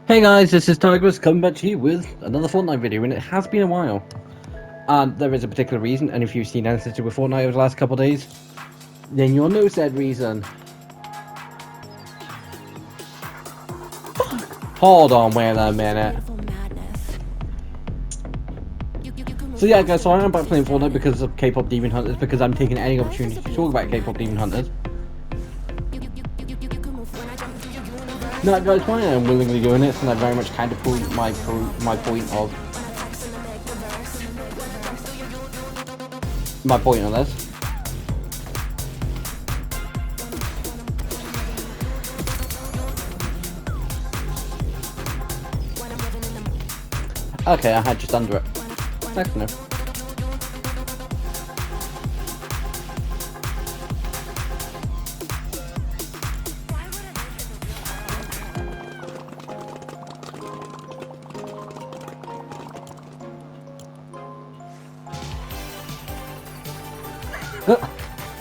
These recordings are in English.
Hey guys, this is Tigress coming back to you with another Fortnite video, and it has been a while. And there is a particular reason, and if you've seen anything to do with Fortnite over the last couple of days, then you'll know said reason. Hold on, wait a minute. So yeah guys, so I am back playing Fortnite because of K-pop Demon Hunters, because I'm taking any opportunity to talk about K-pop Demon Hunters. Now guys, why I am willingly doing this, and I very much kind of point my point on this. Okay, I had just under it. Nice to know.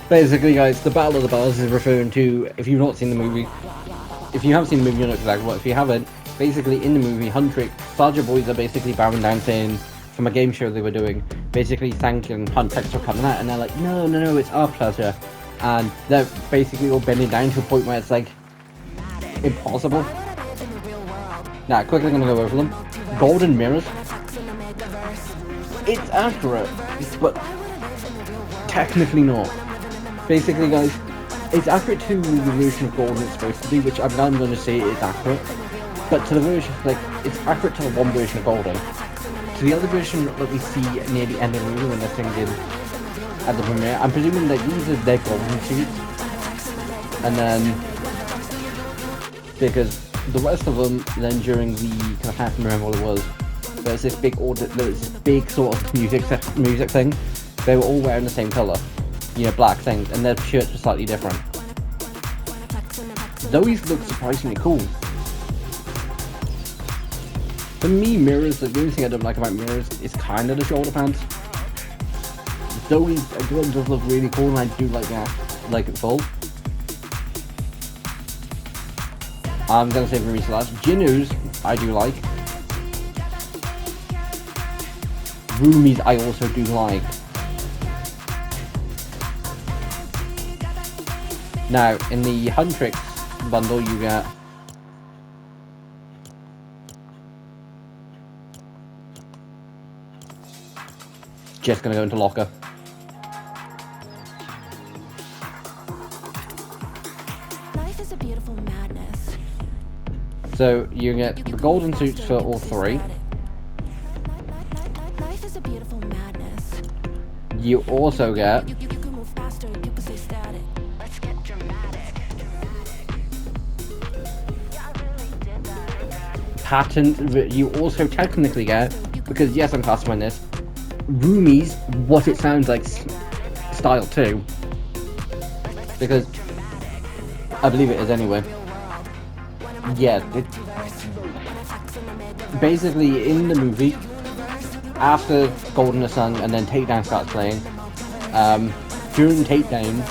Basically guys, the Battle of the Bells is referring to, if you've not seen the movie, if you haven't seen the movie, you'll know exactly what. If you haven't, basically in the movie, Huntrick, Soldier Boys are basically bowing down saying, from a game show they were doing, basically thanking Huntrick for coming out, and they're like, no, it's our pleasure. And they're basically all bending down to a point where it's like, impossible. Now, quickly gonna go over them. Golden mirrors. It's accurate, but technically not. Basically guys, it's accurate to the version of Golden it's supposed to be, which I'm going to say is accurate. But to the version, like, it's accurate to the one version of Golden. To the other version that we see near the end of the movie when they're singing at the premiere, I'm presuming that these are their Golden suits. And then, because the rest of them, then during the, I can't remember what it was, there's this big sort of music thing. They were all wearing the same colour, you know, black things, and their shirts were slightly different. Those look surprisingly cool. For me, mirrors, the only thing I don't like about mirrors is kind of the shoulder pants. Zoe's does look really cool, and I do like that, like it full. I'm gonna say Rumi's last. Jinu's, I do like. Rumi's, I also do like. Now, in the Huntrix bundle, you get just gonna go into locker. Life is a beautiful madness. So you get the golden suits for all three. Life is a beautiful madness. You also get You can move faster, you can stay static. Let's get dramatic. Yeah, I really did that. patent. You also technically get, because yes, I'm classifying this, Rumi's what it sounds like style too, because I believe it is anyway. Yeah, basically in the movie, after Golden is sung and then Takedown starts playing, during Takedown,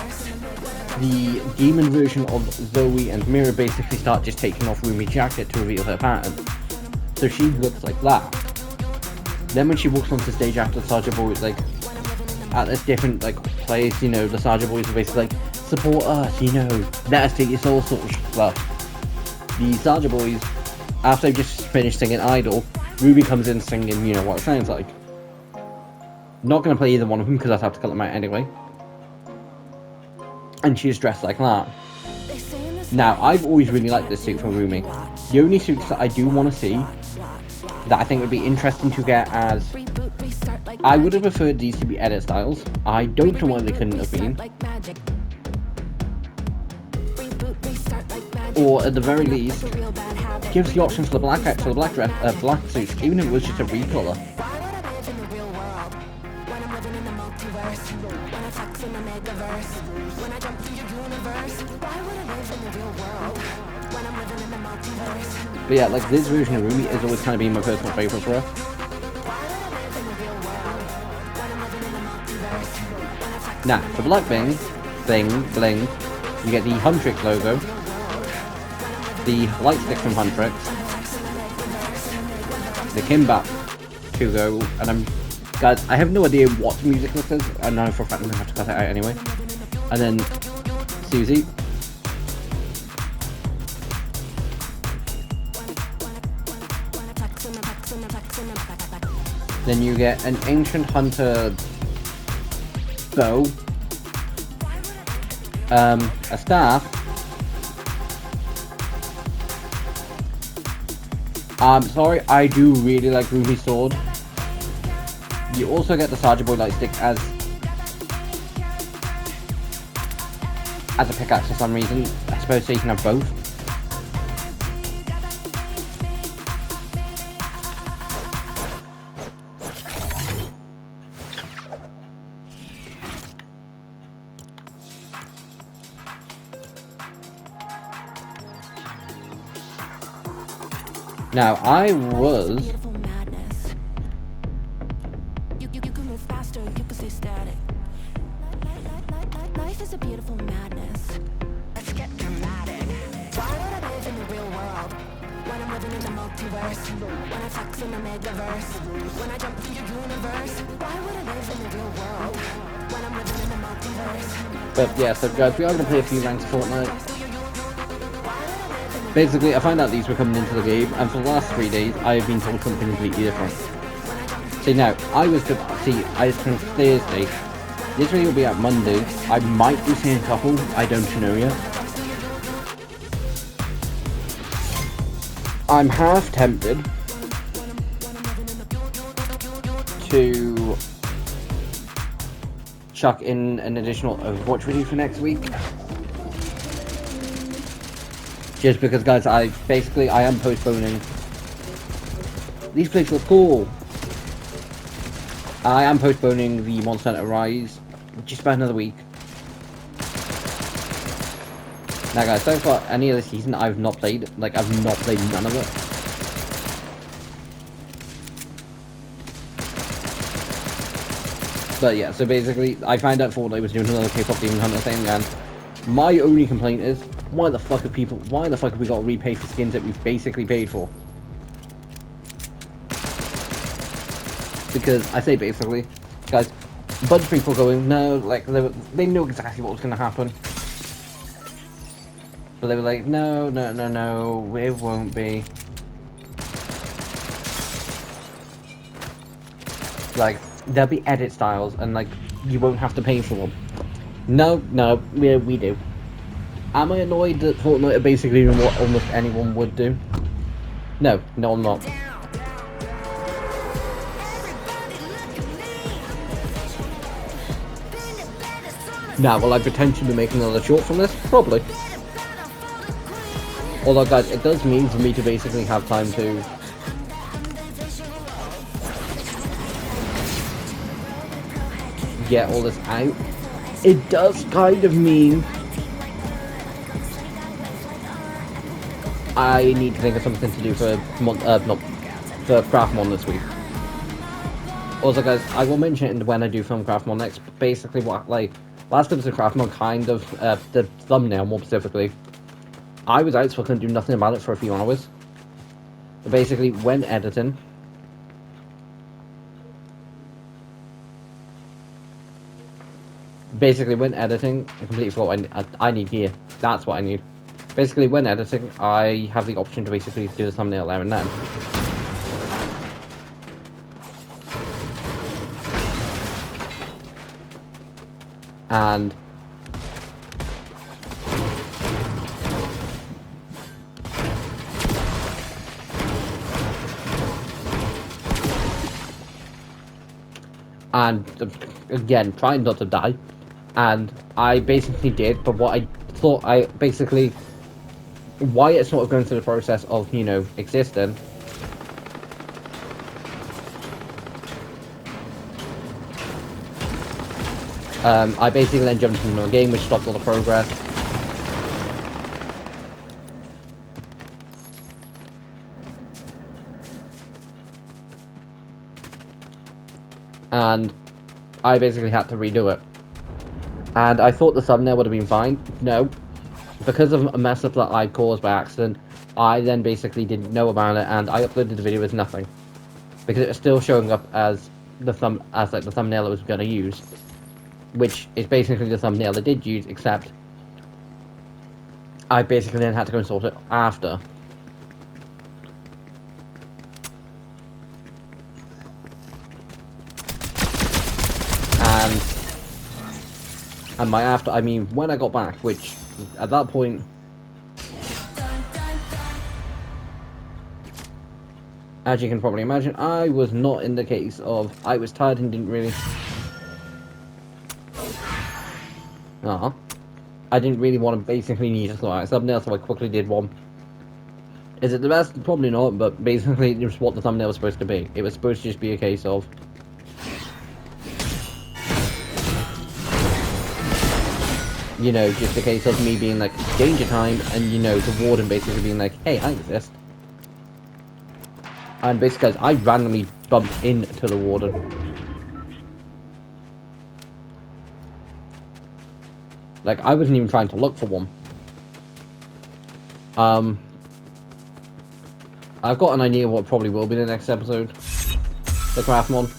the demon version of Zoe and Mira basically start just taking off Rumi's jacket to reveal her pattern. So she looks like that. Then when she walks onto stage after the Sergeant Boys, like, at this different, like, place, you know, the Sergeant Boys are basically like, support us, you know, let us take your soul sort of stuff. The Sergeant Boys, after they've just finished singing Idol, Ruby comes in singing, you know, what it sounds like. Not going to play either one of them, because I'd have to cut them out anyway. And she's dressed like that. Now, I've always really liked this suit from Rumi. The only suits that I do want to see, that I think would be interesting to get as... I would have preferred these to be edit styles. I don't know why they couldn't have been. Or at the very least, gives the option for the black suits, even if it was just a recolor. But yeah, like this version of Rumi has always kind of been my personal favourite for her. Now, for Black Bling, you get the Huntrix logo, the light stick from Huntrix, they came back to go, and guys, I have no idea what music this is. I know for a fact I'm gonna have to cut it out anyway. And then Susie. Then you get an ancient hunter bow, a staff. I'm sorry, I do really like Ruby's sword. You also get the Sergeant Boy light stick as a pickaxe for some reason. I suppose so you can have both. Now, I was... You can move faster, you can stay static. Life is a beautiful madness. Let's get dramatic. Why would I live in the real world when I'm living in the multiverse? When I flex in the megaverse, when I jump through your universe. Why would I live in the real world when I'm living in the multiverse? But yeah, so guys, we are going to play a few ranks of Fortnite. Basically, I found out these were coming into the game, and for the last 3 days, I have been told something completely different. See, now, I was from Thursday. This video will be out Monday. I might be seeing a couple, I don't know yet. I'm half tempted to chuck in an additional Overwatch video for next week. Just because, guys, I am postponing. These places look cool. I am postponing the Monster Hunter Rise just about another week. Now, guys, so far, any of the season I've not played. Like, I've not played none of it. But yeah, so basically, I found out Fortnite was doing another K-pop Demon Hunter thing, and my only complaint is, why the fuck have we got to repay for skins that we've basically paid for? Because, I say basically, guys, a bunch of people going, no, like, they knew exactly what was going to happen. But they were like, no, it won't be. Like, there'll be edit styles, and, like, you won't have to pay for them. No, we do. Am I annoyed that Fortnite are basically doing what almost anyone would do? No, I'm not. Now, will I potentially make another short from this? Probably. Although, guys, it does mean for me to basically have time to get all this out. It does kind of mean I need to think of something to do for Craftmon this week. Also, guys, I will mention it when I do film Craftmon next. Basically, what, like, last episode of Craftmon, kind of, the thumbnail more specifically, I was out, so I couldn't do nothing about it for a few hours. But basically, when editing, I completely forgot I need gear. That's what I need. Basically, when editing, I have the option to basically do the thumbnail there and then. And again, trying not to die. And I basically did, but what I thought why it's sort of going through the process of, you know, existing. I basically then jumped into another game, which stopped all the progress. And I basically had to redo it. And I thought the thumbnail would have been fine. No. Because of a mess up that I caused by accident, I then basically didn't know about it, and I uploaded the video as nothing. because it was still showing up as the thumbnail it was going to use, which is basically the thumbnail it did use, except I basically then had to go and sort it after. And by after, I mean when I got back, which at that point, as you can probably imagine, I was not in the case of I was tired and didn't really. I didn't really want to basically need to sort out thumbnail, so I quickly did one. Is it the best? Probably not, but basically it was what the thumbnail was supposed to be. It was supposed to just be a case of just a case of me being like, danger time, and the warden basically being like, hey, I exist. And basically, I randomly bumped into the warden. Like, I wasn't even trying to look for one. I've got an idea what probably will be the next episode. The craft mod.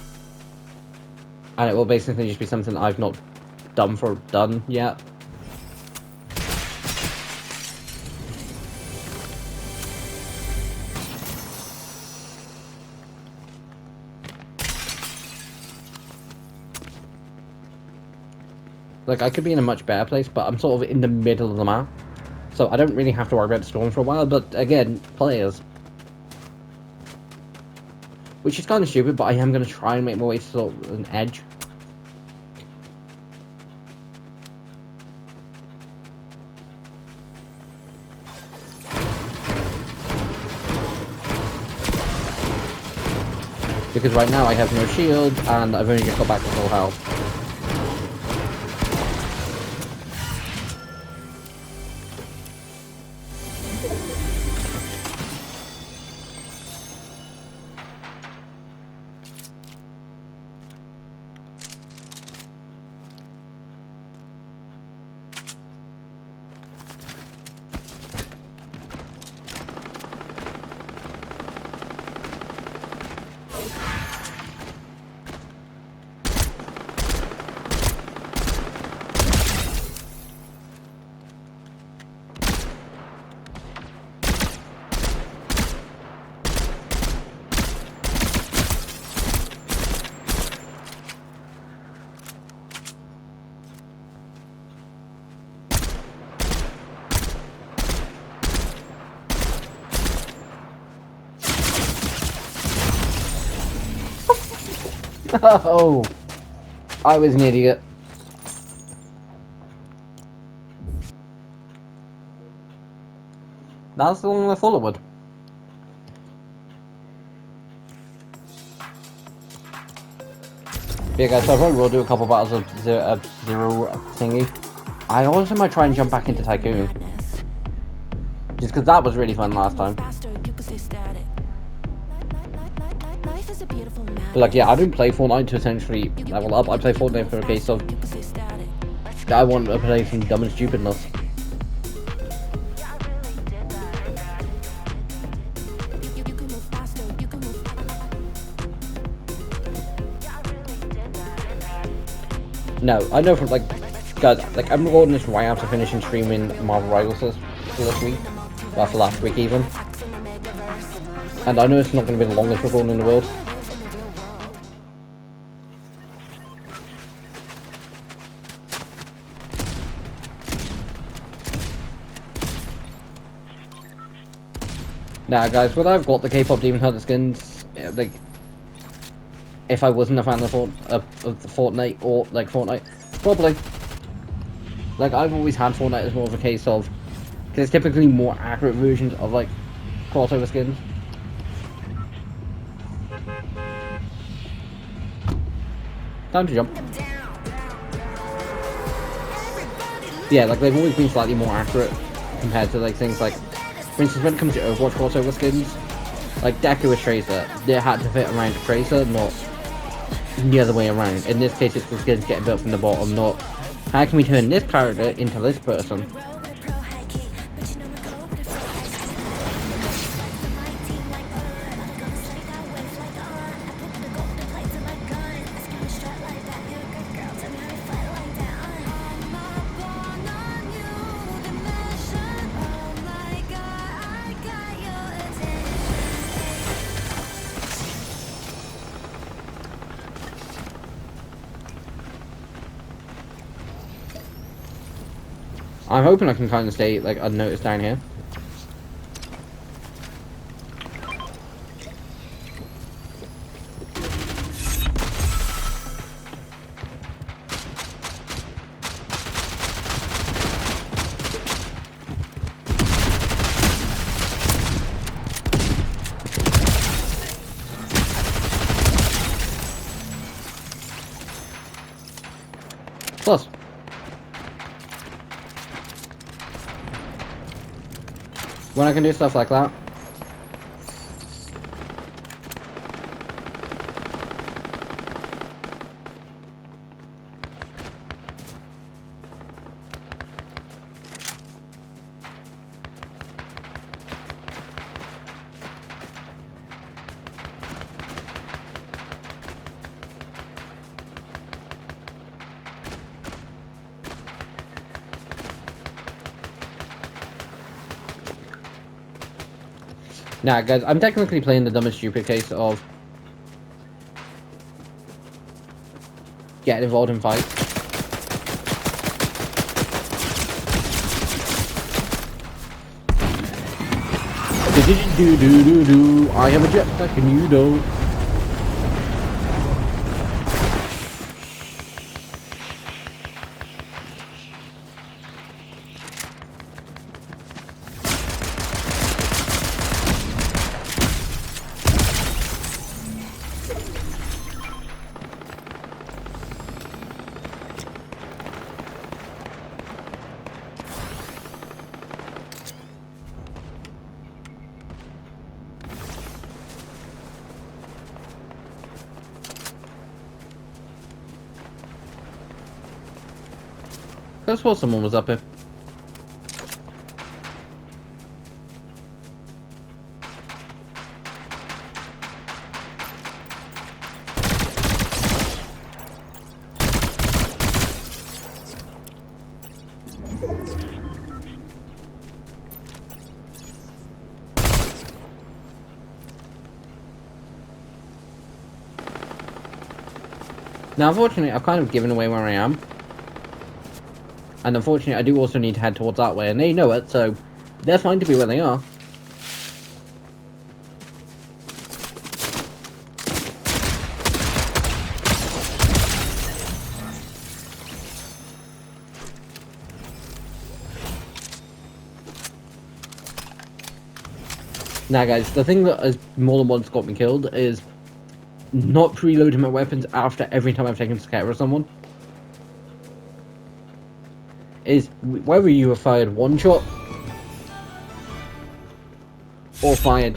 And it will basically just be something I've not done yet. Like, I could be in a much better place, but I'm sort of in the middle of the map. So I don't really have to worry about the storm for a while, but again, players. Which is kind of stupid, but I am going to try and make my way to sort of an edge. Because right now I have no shield, and I've only just got back to full health. Oh, I was an idiot. That's the one I thought it would. Yeah, guys, so I probably will do a couple battles of zero thingy. I also might try and jump back into Tycoon. Just because that was really fun last time. But like, yeah, I don't play Fortnite to essentially level up. I play Fortnite for a case of I want to play some dumb and stupidness. No, I know from like, guys, like I'm recording this right after finishing streaming Marvel Rivals this week, well, for last week even. And I know it's not going to be the longest recording in the world. Now, guys, whether I've got the K-pop Demon Hunter skins, like, if I wasn't a fan of Fortnite or like Fortnite, probably. Like, I've always had Fortnite as more of a case of, because it's typically more accurate versions of like crossover skins. Time to jump. Yeah, like they've always been slightly more accurate compared to like things like, for instance, when it comes to Overwatch crossover skins, like Deku with Tracer, they had to fit around Tracer, not the other way around. In this case, it's the skins getting built from the bottom, not how can we turn this character into this person. I'm hoping I can kind of stay like unnoticed down here. Plus, when I can do stuff like that, nah, guys, I'm technically playing the dumb and stupid case of getting involved in fights. Do. I have a jetpack and you don't. I suppose someone was up here. Now, unfortunately, I've kind of given away where I am. And unfortunately, I do also need to head towards that way, and they know it, so they're fine to be where they are. Now, guys, the thing that has more than once got me killed is not preloading my weapons after every time I've taken care of someone. Is whether you have fired one shot or fired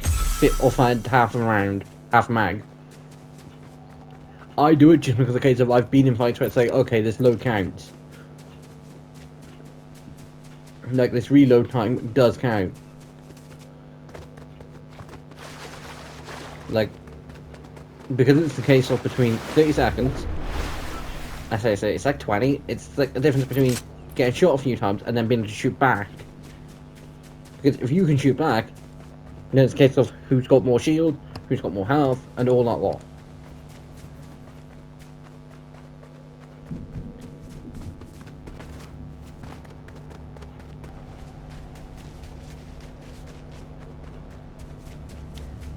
half a round, half a mag. I do it just because of the case of I've been in fights where it's like, okay, this load counts. Like, this reload time does count. Like, because it's the case of between 30 seconds, I say it's like 20, it's like the difference between getting shot a few times and then being able to shoot back. Because if you can shoot back, then it's a case of who's got more shield, who's got more health, and all that lot.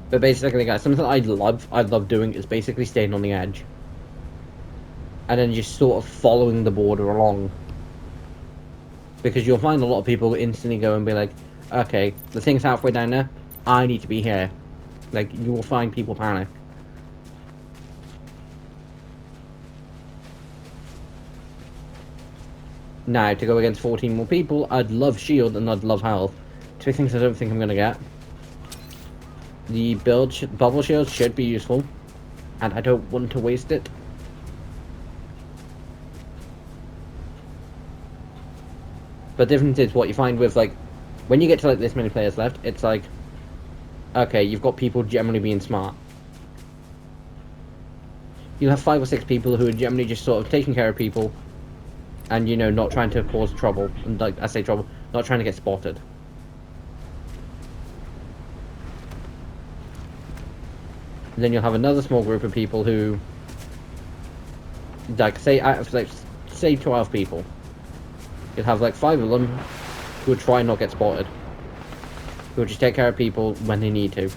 But basically, guys, something I love doing is basically staying on the edge. And then just sort of following the border along. Because you'll find a lot of people instantly go and be like, okay, the thing's halfway down there, I need to be here. Like, you will find people panic. Now, to go against 14 more people, I'd love shield and I'd love health. Two things I don't think I'm going to get. The bubble shield should be useful, and I don't want to waste it. But the difference is what you find with, like, when you get to, like, this many players left, it's like, okay, you've got people generally being smart. You'll have 5 or 6 people who are generally just sort of taking care of people, and, you know, not trying to cause trouble. And, like, I say trouble, not trying to get spotted. And then you'll have another small group of people who, like, say out of, like, say 12 people, you'll have like 5 of them who will try and not get spotted. Who will just take care of people when they need to.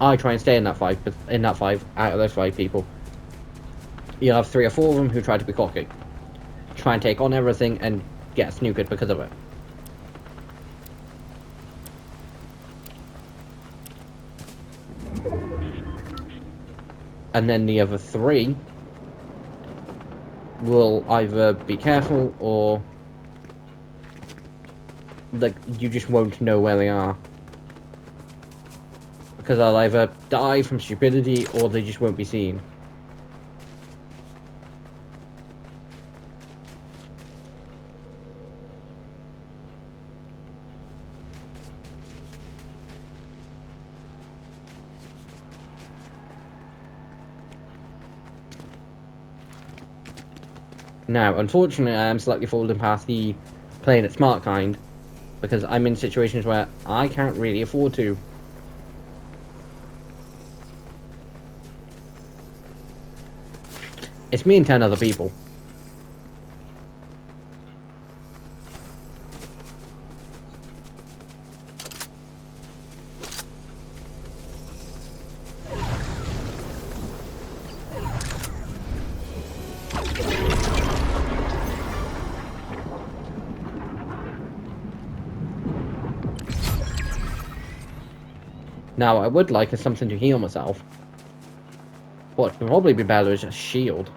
I try and stay in that five out of those 5 people. You'll have 3 or 4 of them who try to be cocky. Try and take on everything and get snookered because of it. And then the other 3 will either be careful or like you just won't know where they are. Because they'll either die from stupidity or they just won't be seen. Now, unfortunately, I am slightly falling past the playing it smart kind, because I'm in situations where I can't really afford to. It's me and 10 other people. Now, I would like something to heal myself. What would probably be better is a shield.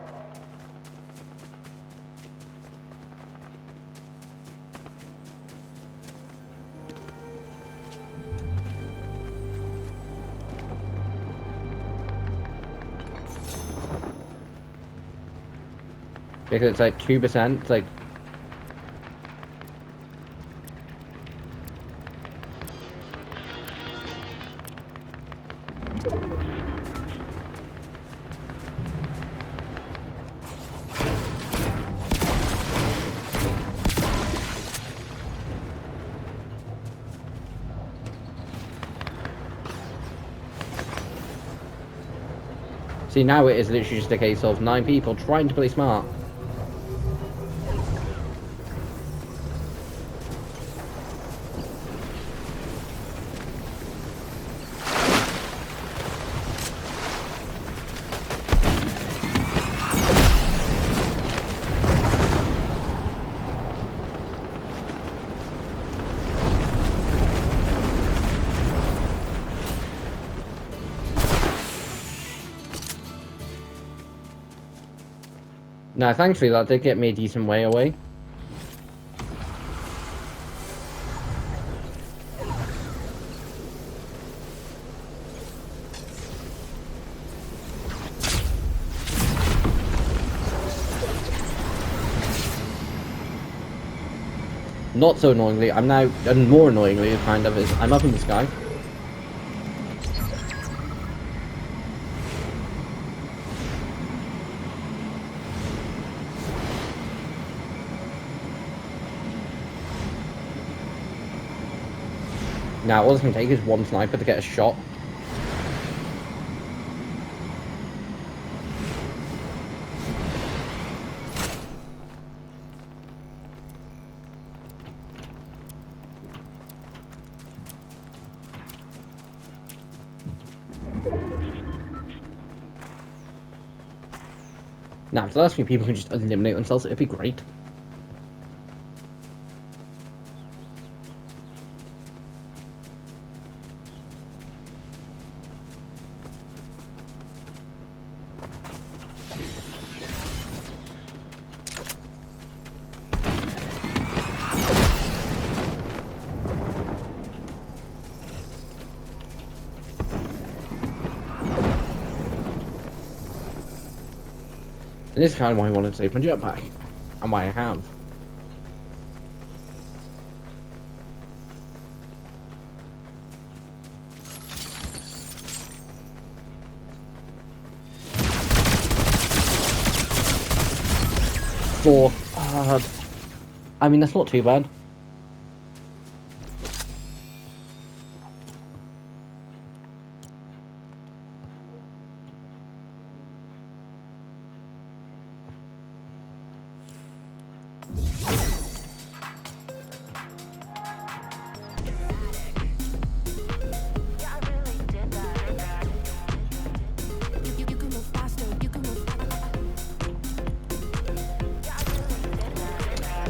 Because it's like 2%, it's like... See, now it is literally just a case of 9 people trying to play smart. Now, thankfully, that did get me a decent way away. Not so annoyingly, I'm now, and more annoyingly, kind of, is I'm up in the sky. Now, all it's going to take is 1 sniper to get a shot. Now, if the last few people can just eliminate themselves, it'd be great. And this is kind of why I wanted to save my jetpack. And why I have. Four. I mean, that's not too bad.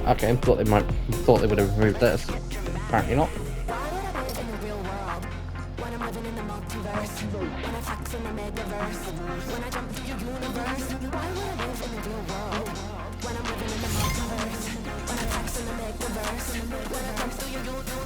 Okay, thought they would have removed this. Apparently not. Why would I live in the real world when I'm living in the multiverse? When I flex in the megaverse, when I jump through your universe. Why would I live in the real world when I'm living in the multiverse? When I flex in the megaverse, when I jump through your universe.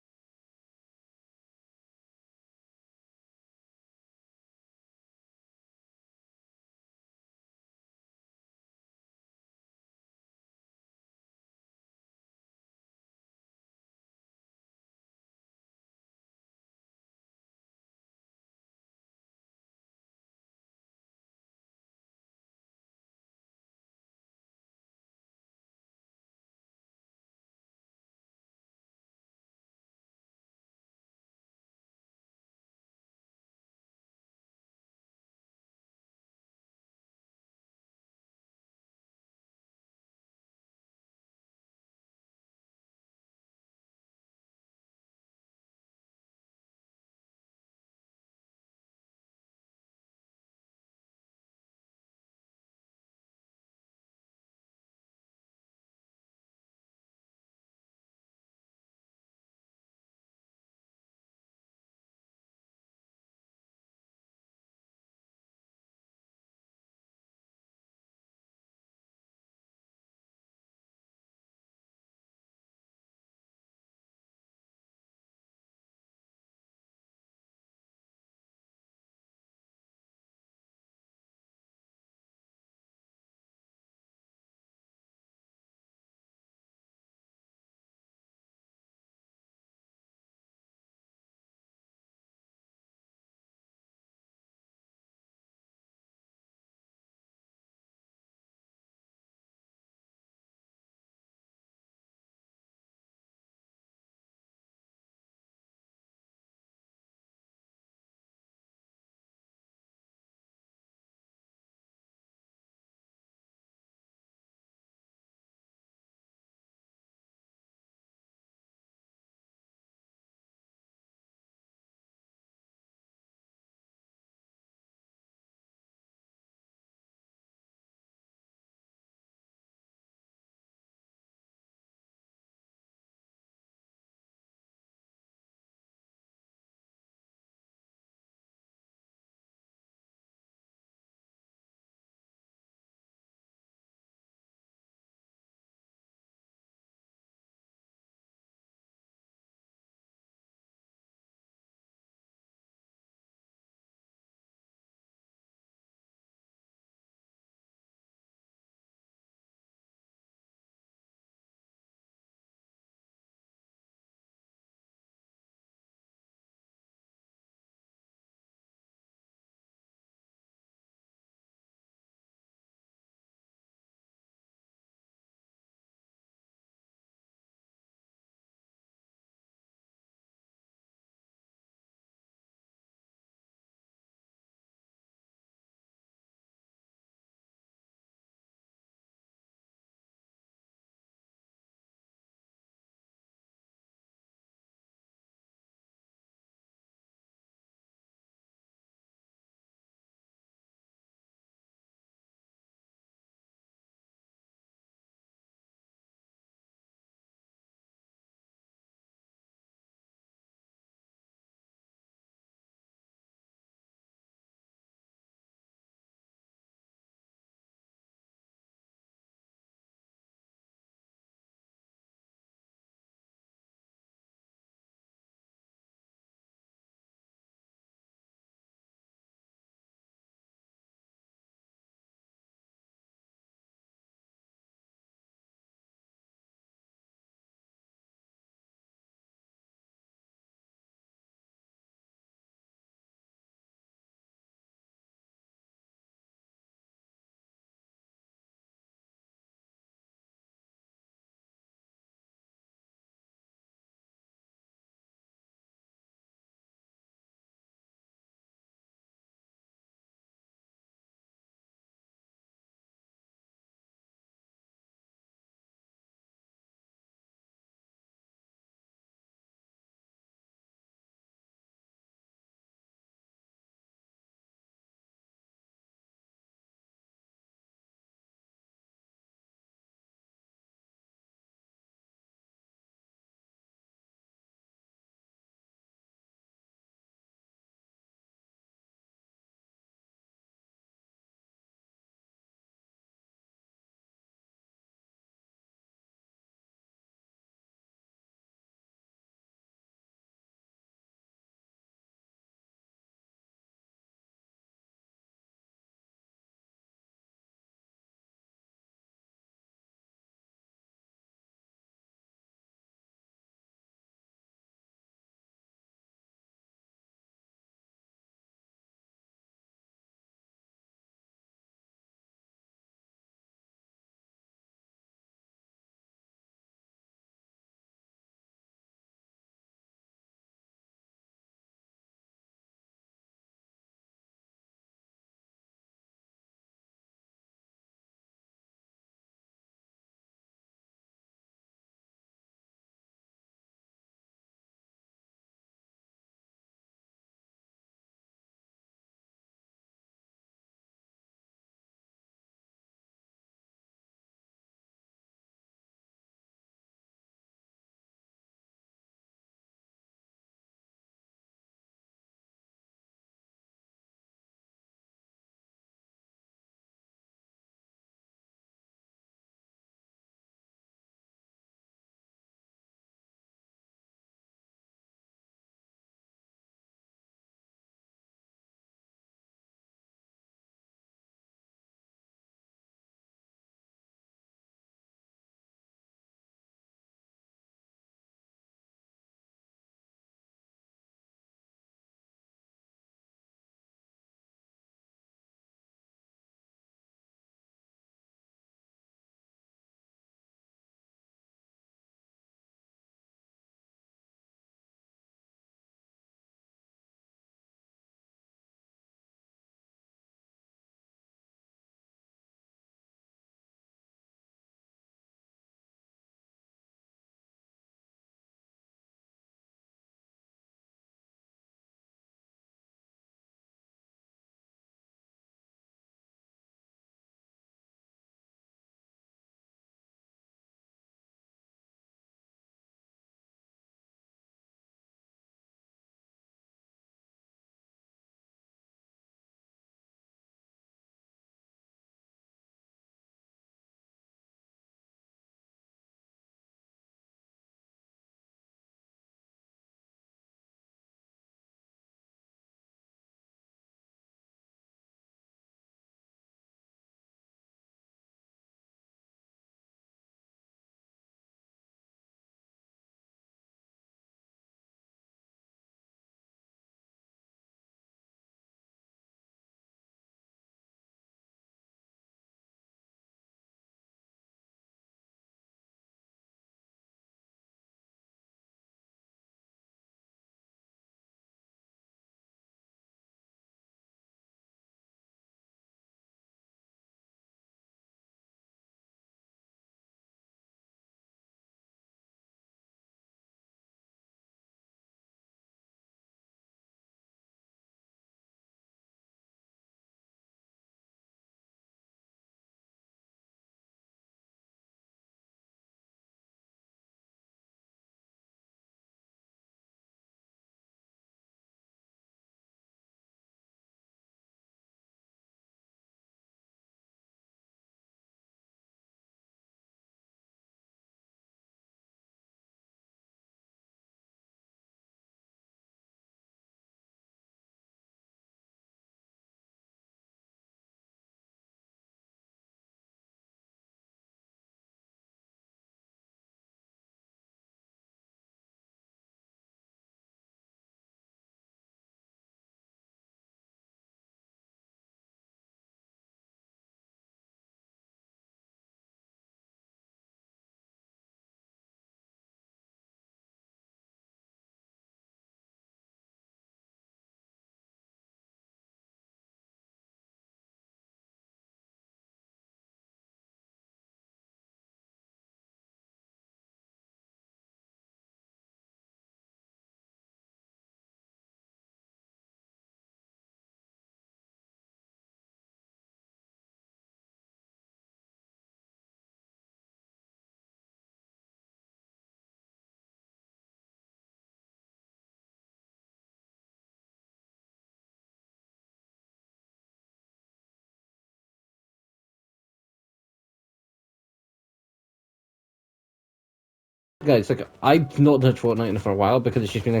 Guys, like, I've not touched Fortnite for a while because it's just been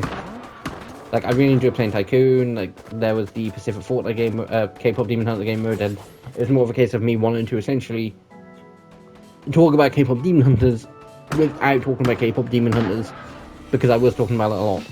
like I really enjoy playing Tycoon. Like, there was the Pacific Fortnite game, K-pop Demon Hunter game mode, and it was more of a case of me wanting to essentially talk about K-pop Demon Hunters without talking about K-pop Demon Hunters, because I was talking about it a lot.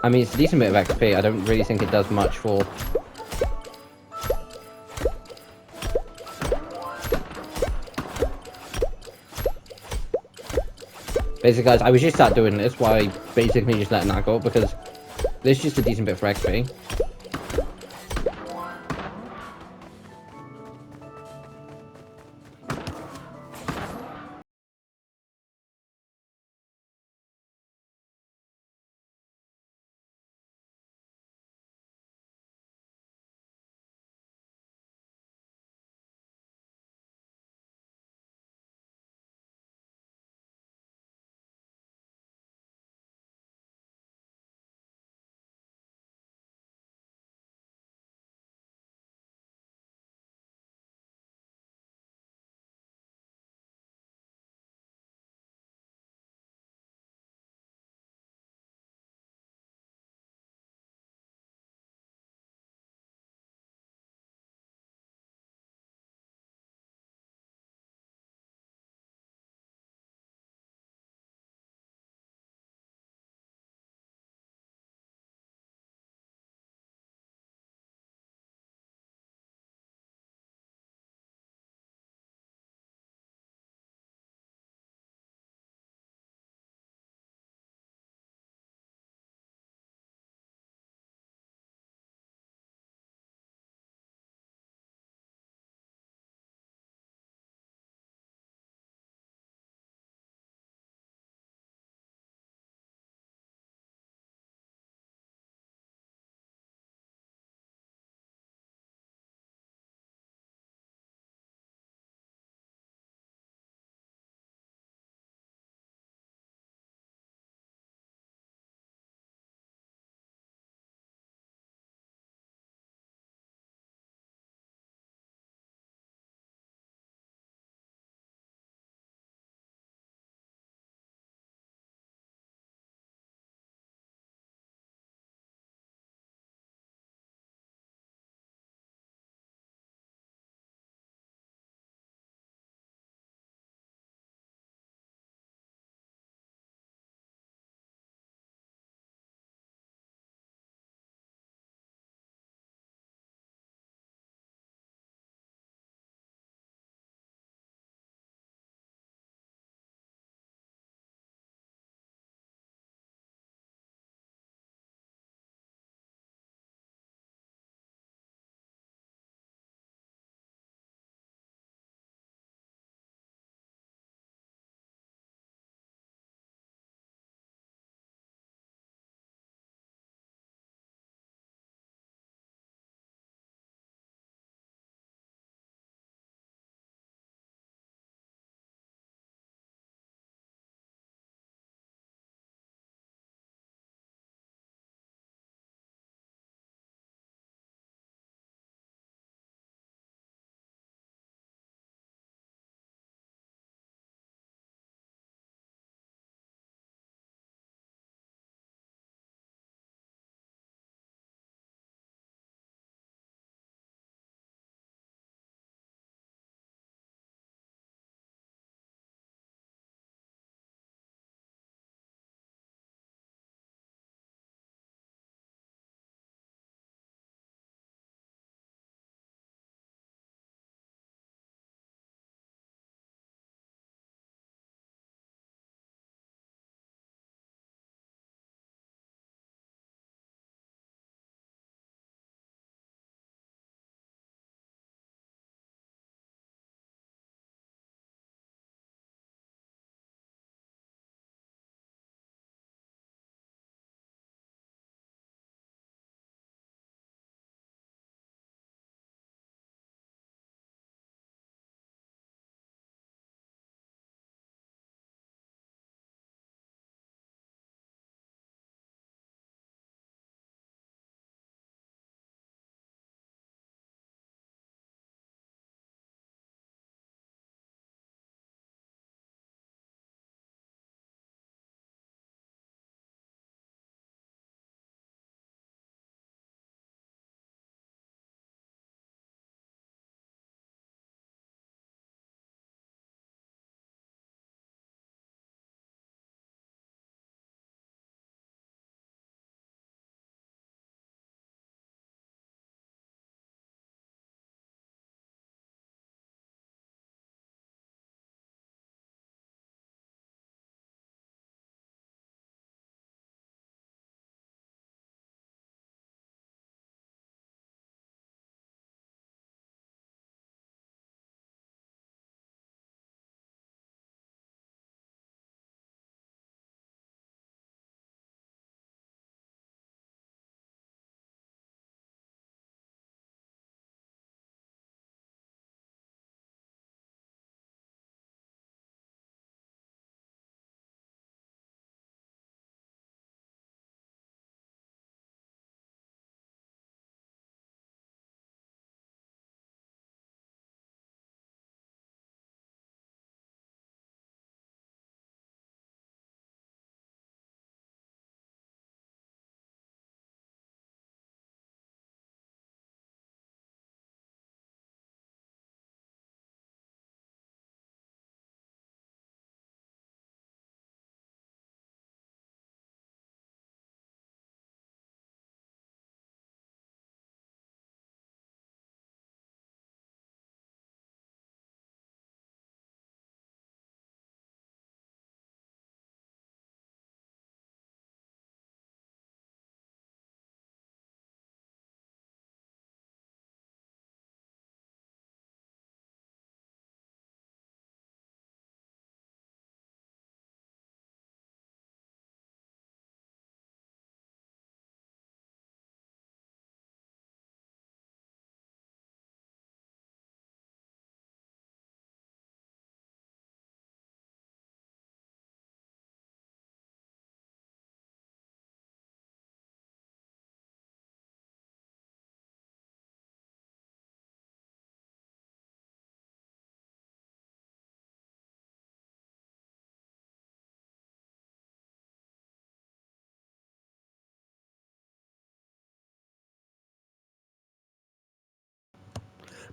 I mean, it's a decent bit of XP. I don't really think it does much for... Basically, guys, I was just start doing this while basically just letting that go, because this is just a decent bit for XP.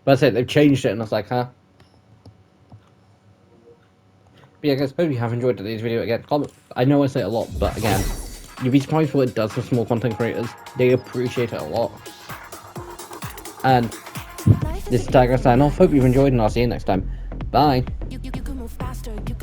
But I said they've changed it, and I was like, huh. But yeah, guys, hope you have enjoyed today's video. Again, comment. I know I say it a lot, but again, you'd be surprised what it does for small content creators. They appreciate it a lot. And this is Tiger sign off. Hope you've enjoyed, and I'll see you next time. Bye. You can move faster. You